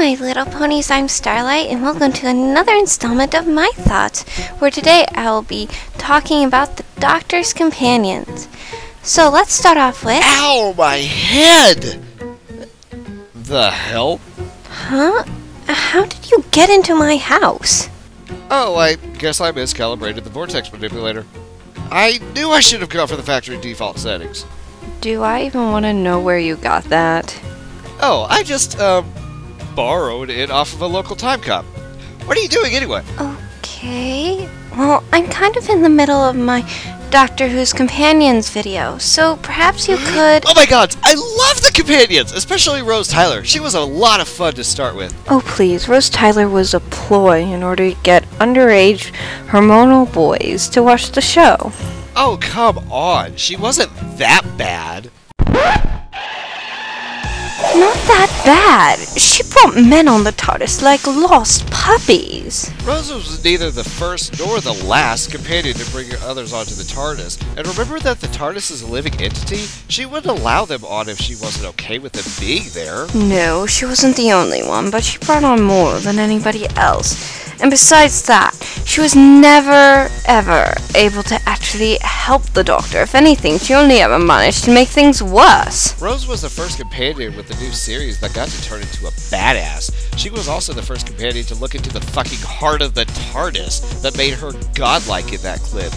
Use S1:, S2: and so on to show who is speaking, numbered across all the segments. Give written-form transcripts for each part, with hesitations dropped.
S1: my little ponies, I'm Starlight, and welcome to another installment of my thoughts, where today I will be talking about the Doctor's Companions. So let's start off with...
S2: Ow, my head! The hell?
S1: Huh? How did you get into my house?
S2: Oh, I guess I miscalibrated the vortex manipulator. I knew I should have gone for the factory default settings.
S3: Do I even want to know where you got that?
S2: Oh, I just, borrowed it off of a local time cop. What are you doing anyway?
S1: Okay. Well, I'm kind of in the middle of my Doctor Who's Companions video, so perhaps you could...
S2: Oh my god, I love the Companions! Especially Rose Tyler. She was a lot of fun to start with.
S3: Oh please, Rose Tyler was a ploy in order to get underage hormonal boys to watch the show.
S2: Oh, come on. She wasn't that bad.
S1: Not that bad. She brought men on the TARDIS like lost puppies.
S2: Rose was neither the first nor the last companion to bring others onto the TARDIS. And remember that the TARDIS is a living entity? She wouldn't allow them on if she wasn't okay with them being there.
S1: No, she wasn't the only one, but she brought on more than anybody else. And besides that, she was never, ever able to actually help the Doctor. If anything, she only ever managed to make things worse.
S2: Rose was the first companion with the new series that got to turn into a badass. She was also the first companion to look into the fucking heart of the TARDIS that made her godlike in that clip.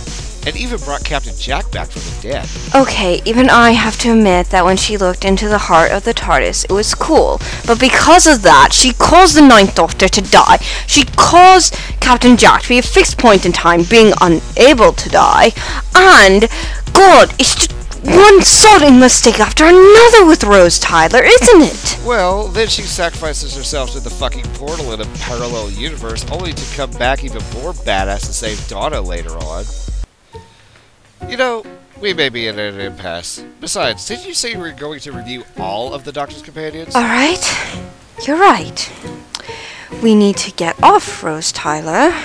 S2: And even brought Captain Jack back from the dead.
S1: Okay, even I have to admit that when she looked into the heart of the TARDIS, it was cool. But because of that, she caused the Ninth Doctor to die. She caused Captain Jack to be a fixed point in time, being unable to die. And, God, it's just one sodding mistake after another with Rose Tyler, isn't it?
S2: Well, then she sacrifices herself to the fucking portal in a parallel universe, only to come back even more badass to save Donna later on. You know, we may be in an impasse. Besides, did you say you were going to review all of the Doctor's Companions?
S1: Alright, you're right. We need to get off Rose Tyler,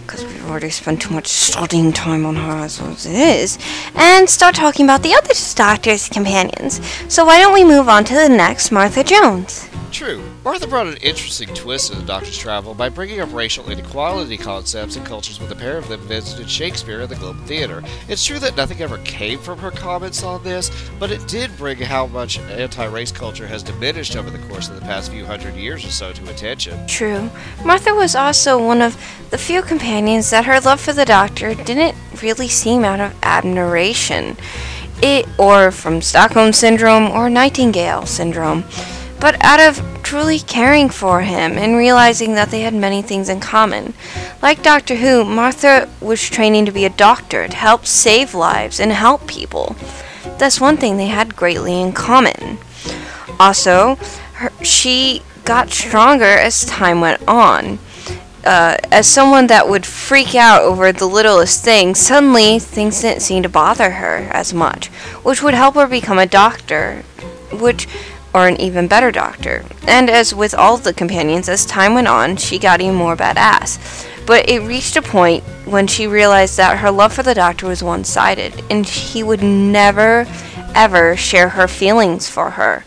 S1: because we've already spent too much studying time on her as it is, and start talking about the other Doctor's Companions. So why don't we move on to the next Martha Jones?
S2: True. Martha brought an interesting twist to the Doctor's travel by bringing up racial inequality concepts and cultures with a pair of them visited Shakespeare at the Globe Theatre. It's true that nothing ever came from her comments on this, but it did bring how much anti-race culture has diminished over the course of the past few hundred years or so to attention.
S1: True. Martha was also one of the few companions that her love for the Doctor didn't really seem out of admiration, or from Stockholm Syndrome or Nightingale Syndrome, but out of truly caring for him and realizing that they had many things in common. Like Doctor Who, Martha was training to be a doctor to help save lives and help people. That's one thing they had greatly in common. Also, she got stronger as time went on. As someone that would freak out over the littlest thing, suddenly things didn't seem to bother her as much, which would help her become a doctor, or an even better doctor. And as with all the companions, as time went on, she got even more badass. But it reached a point when she realized that her love for the Doctor was one-sided, and he would never, ever share her feelings for her.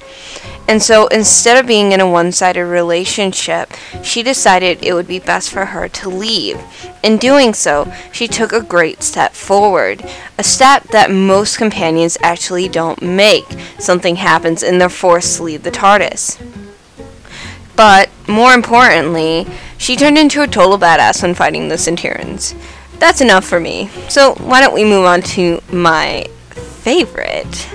S1: And so instead of being in a one-sided relationship, she decided it would be best for her to leave. In doing so, she took a great step forward, a step that most companions actually don't make. Something happens and they're forced to leave the TARDIS. But, more importantly, she turned into a total badass when fighting the Centurions. That's enough for me. So why don't we move on to my favorite,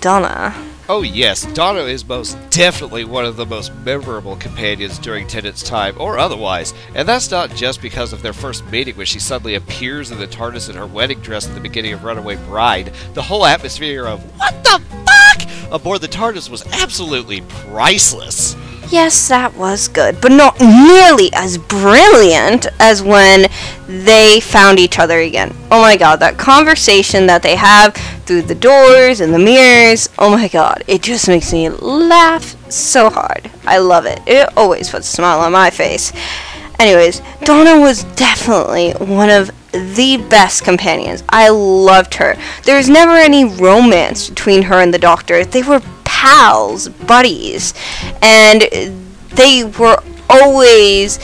S1: Donna.
S2: Oh yes, Donna is most definitely one of the most memorable companions during Tennant's time, or otherwise, and that's not just because of their first meeting when she suddenly appears in the TARDIS in her wedding dress at the beginning of Runaway Bride. The whole atmosphere of, what the fuck, aboard the TARDIS was absolutely priceless.
S1: Yes, that was good, but not nearly as brilliant as when they found each other again. Oh my god, that conversation that they have through the doors and the mirrors, oh my god, it just makes me laugh so hard. I love it. It always puts a smile on my face. Anyways, Donna was definitely one of the best companions. I loved her. There was never any romance between her and the Doctor. They were pals, buddies, and they were always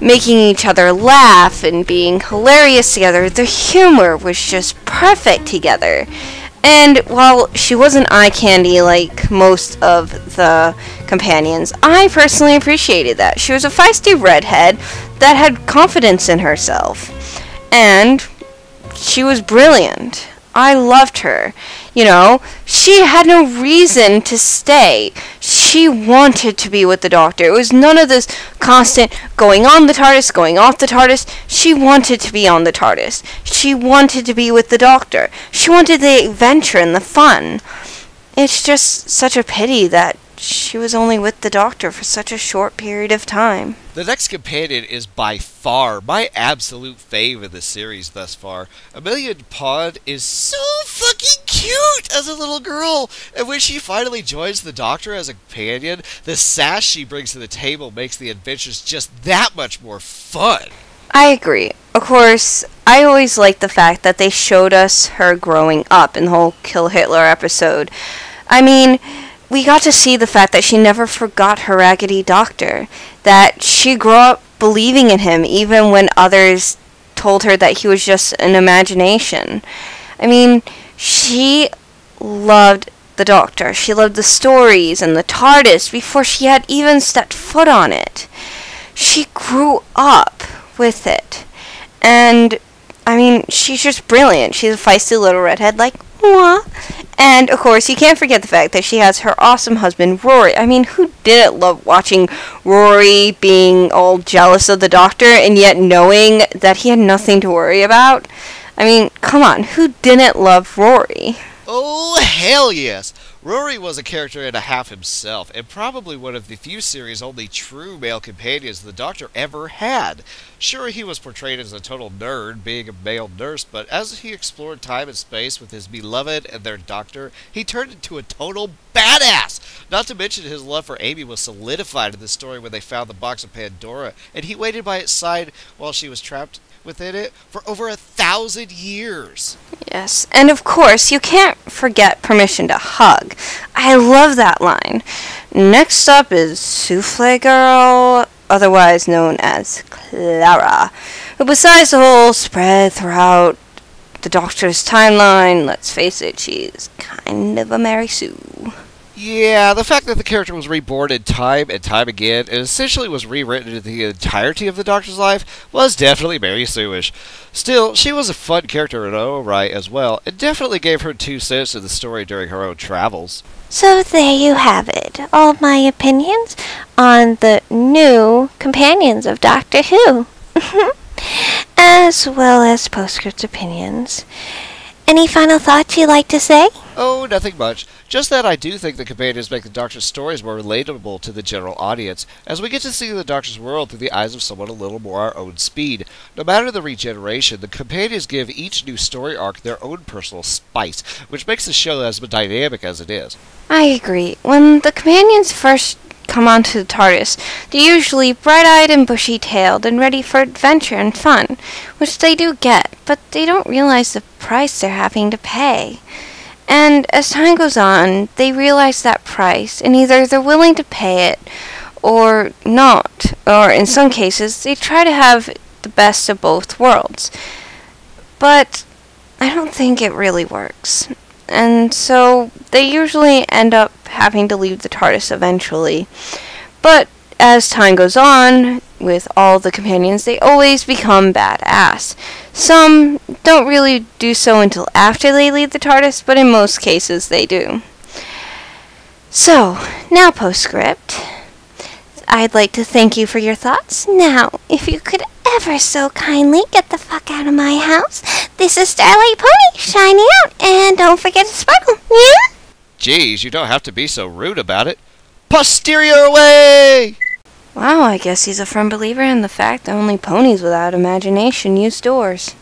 S1: making each other laugh and being hilarious together. Their humor was just perfect together. And while she wasn't eye candy like most of the companions, I personally appreciated that. She was a feisty redhead that had confidence in herself. And she was brilliant. I loved her. You know, she had no reason to stay. She wanted to be with the Doctor. It was none of this constant going on the TARDIS, going off the TARDIS. She wanted to be on the TARDIS. She wanted to be with the Doctor. She wanted the adventure and the fun. It's just such a pity that she was only with the Doctor for such a short period of time.
S2: The next companion is by far my absolute fave of the series thus far. Amelia Pond is so fucking cute as a little girl, and when she finally joins the Doctor as a companion, the sass she brings to the table makes the adventures just that much more fun.
S1: I agree. Of course, I always liked the fact that they showed us her growing up in the whole Kill Hitler episode. I mean, we got to see the fact that she never forgot her raggedy doctor, that she grew up believing in him even when others told her that he was just an imagination. I mean, she loved the Doctor. She loved the stories and the TARDIS before she had even stepped foot on it. She grew up with it. And, I mean, she's just brilliant. She's a feisty little redhead like, mwah. And, of course, you can't forget the fact that she has her awesome husband, Rory. I mean, who didn't love watching Rory being all jealous of the Doctor and yet knowing that he had nothing to worry about? I mean, come on, who didn't love Rory?
S2: Oh, hell yes! Rory was a character and a half himself, and probably one of the few series' only true male companions the Doctor ever had. Sure, he was portrayed as a total nerd, being a male nurse, but as he explored time and space with his beloved and their Doctor, he turned into a total badass! Not to mention his love for Amy was solidified in the story when they found the box of Pandora, and he waited by its side while she was trapped within it for over 1,000 years.
S1: Yes, and of course, you can't forget permission to hug. I love that line. Next up is Souffle Girl, otherwise known as Clara, who besides the whole spread throughout the Doctor's timeline, let's face it, she's kind of a Mary Sue.
S2: Yeah, the fact that the character was reborn in time and time again and essentially was rewritten into the entirety of the Doctor's life was definitely Mary Sue-ish. Still, she was a fun character in her own right as well, and definitely gave her 2 cents to the story during her own travels.
S3: So there you have it, all my opinions on the new companions of Doctor Who, as well as Postscript opinions. Any final thoughts you'd like to say?
S2: Oh, nothing much. Just that I do think the companions make the Doctor's stories more relatable to the general audience, as we get to see the Doctor's world through the eyes of someone a little more our own speed. No matter the regeneration, the companions give each new story arc their own personal spice, which makes the show as dynamic as it is.
S1: I agree. When the companions first come onto the TARDIS, they're usually bright-eyed and bushy-tailed and ready for adventure and fun, which they do get, but they don't realize the price they're having to pay. And as time goes on, they realize that price, and either they're willing to pay it or not, or in some cases, they try to have the best of both worlds. But I don't think it really works. And so they usually end up having to leave the TARDIS eventually. But as time goes on, with all the companions, they always become badass. Some don't really do so until after they leave the TARDIS, but in most cases they do. So, now Postscript. I'd like to thank you for your thoughts. Now, if you could ever so kindly get the fuck out of my house. This is Starlight Pony, shining out, and don't forget to sparkle, yeah?
S2: Geez, you don't have to be so rude about it. Posterior away!
S1: Wow, I guess he's a firm believer in the fact that only ponies without imagination use doors.